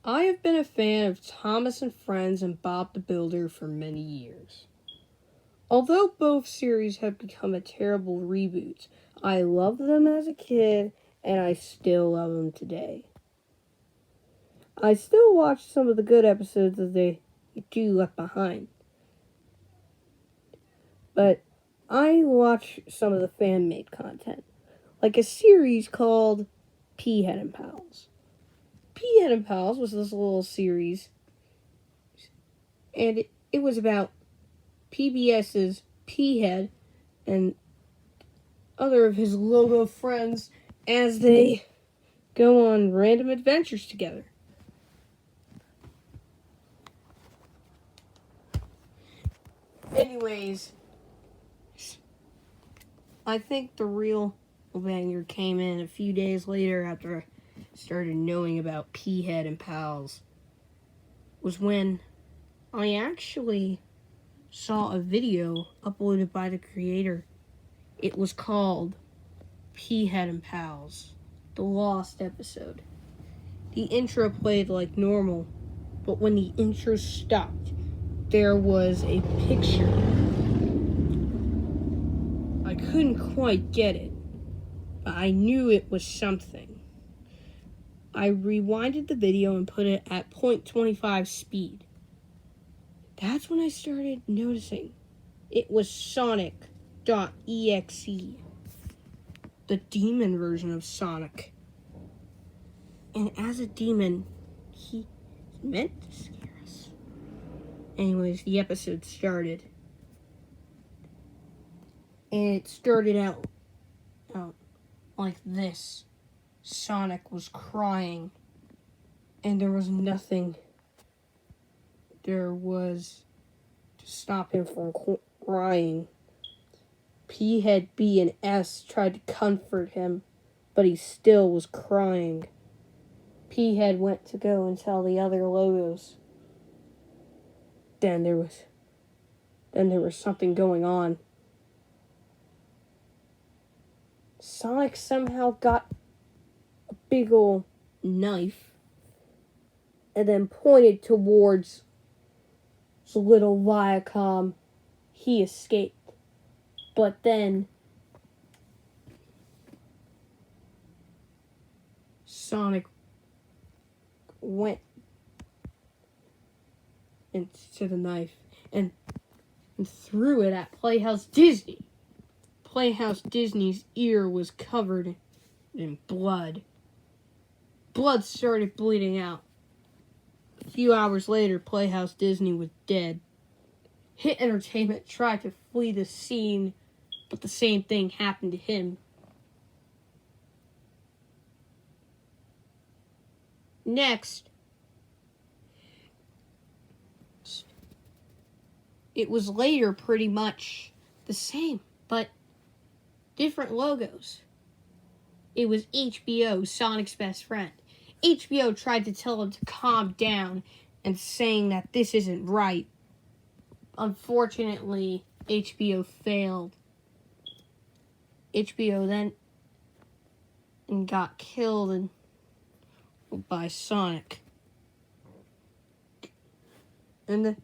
I have been a fan of Thomas and Friends and Bob the Builder for many years. Although both series have become a terrible reboot, I loved them as a kid and I still love them today. I still watch some of the good episodes that they do left behind. But I watch some of the fan-made content, like a series called Peahead and Pals. Peahead and Pals was this little series, and it was about PBS's Peahead and other of his logo friends as they go on random adventures together. Anyways, I think the real banger came in a few days later after I started knowing about Peahead and Pals. Was when I actually saw a video uploaded by the creator. It was called Peahead and Pals, the lost episode. The intro played like normal, but when the intro stopped, there was a picture. I couldn't quite get it, but I knew it was something. I rewinded the video and put it at 0.25 speed. That's when I started noticing it was Sonic.exe, the demon version of Sonic. And as a demon, he meant to scare us. Anyways, the episode started. And it started out like this. Sonic was crying. And there was nothing there was to stop him from crying. Peahead, B, and S tried to comfort him, but he still was crying. Peahead went to go and tell the other logos. Then there was something going on. Sonic somehow got a big ol' knife and then pointed towards the little Viacom. He escaped. But then Sonic went into the knife and threw it at Playhouse Disney. Playhouse Disney's ear was covered in blood. Blood started bleeding out. A few hours later, Playhouse Disney was dead. Hit Entertainment tried to flee the scene, but the same thing happened to him. Next, it was later pretty much the same, but different logos. It was HBO, Sonic's best friend. HBO tried to tell him to calm down and saying that this isn't right. Unfortunately, HBO failed. HBO then got killed by Sonic. And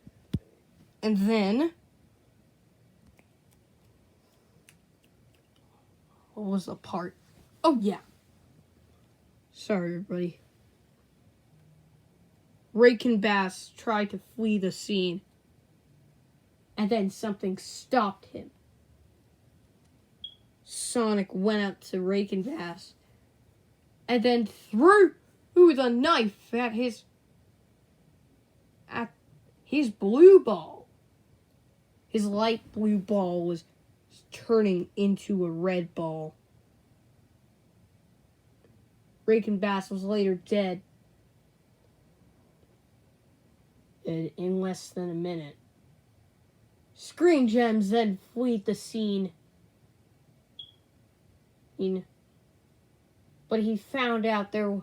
then what was the part? Oh yeah. Sorry, everybody. Rankin Bass tried to flee the scene, and then something stopped him. Sonic went up to Rankin Bass, and then threw the knife at his blue ball. His light blue ball was turning into a red ball. Rankin Bass was later dead in less than a minute. Screen Gems then fled the scene. But he found out the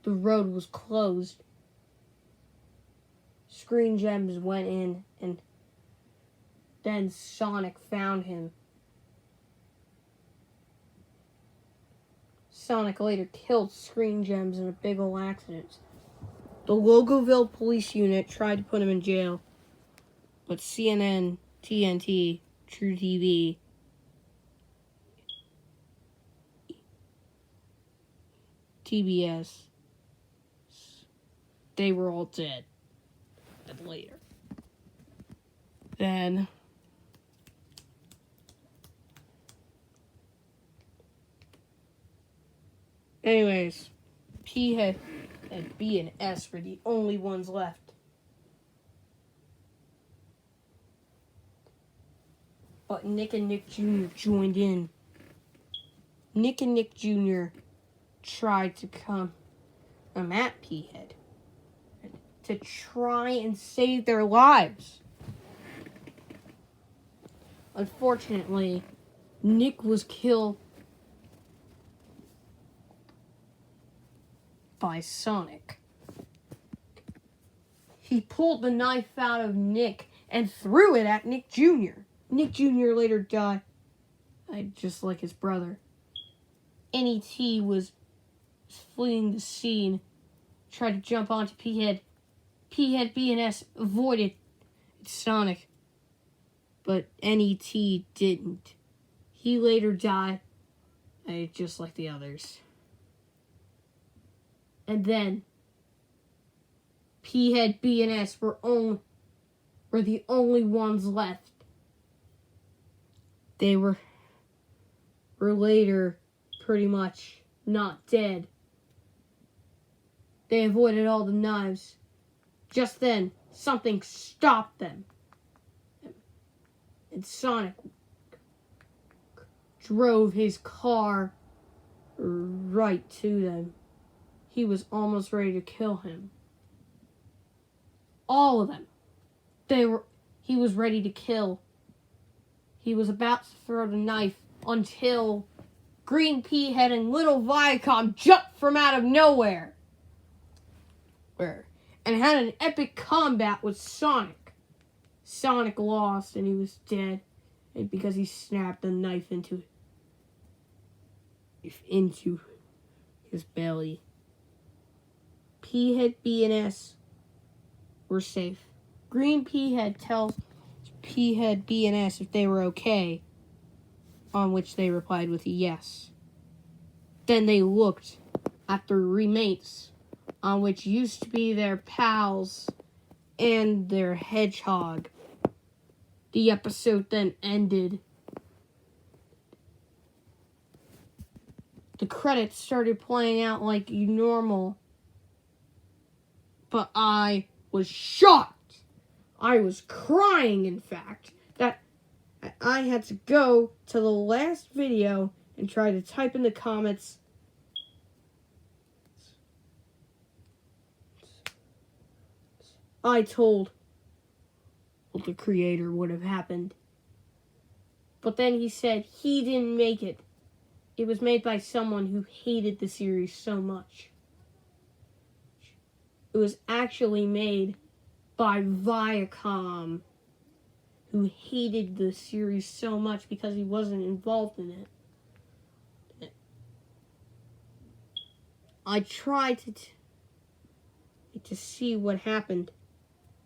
road was closed. Screen Gems went in, and then Sonic found him. Sonic later killed Screen Gems in a big ol' accident. The Logoville police unit tried to put him in jail, but CNN, TNT, True TV, TBS, they were all dead. And later. Then anyways, P and B and S were the only ones left. But Nick and Nick Jr. joined in. Nick and Nick Jr. tried to come at P-Head to try and save their lives. Unfortunately, Nick was killed by Sonic. He pulled the knife out of Nick and threw it at Nick Jr. Nick Jr. later died, just like his brother. NET was fleeing the scene, tried to jump onto P-Head. P-Head, B, and S avoided Sonic, but NET didn't. He later died, just like the others. And then P-Head, B, and S were the only ones left. They were later pretty much not dead. They avoided all the knives. Just then, something stopped them. And Sonic drove his car right to them. He was almost ready to kill him. All of them. He was ready to kill. He was about to throw the knife until Green P-Head and Little Viacom jumped from out of nowhere. And had an epic combat with Sonic. Sonic lost and he was dead because he snapped the knife into his belly. P-Head, B, and S were safe. Green P-Head tells P-Head, B, and S if they were okay, on which they replied with a yes. Then they looked at their remates, on which used to be their pals and their hedgehog. The episode then ended. The credits started playing out like normal, but I was shocked. I was crying, in fact, that I had to go to the last video and try to type in the comments I told what the creator would have happened. But then he said he didn't make it. It was made by someone who hated the series so much. It was actually made by Viacom, who hated the series so much because he wasn't involved in it. I tried to see what happened,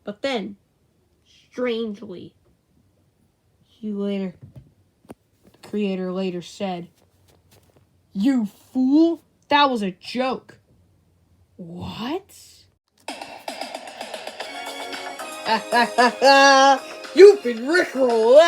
but then, strangely, the creator later said, "You fool! That was a joke." What? You've been rickrolled.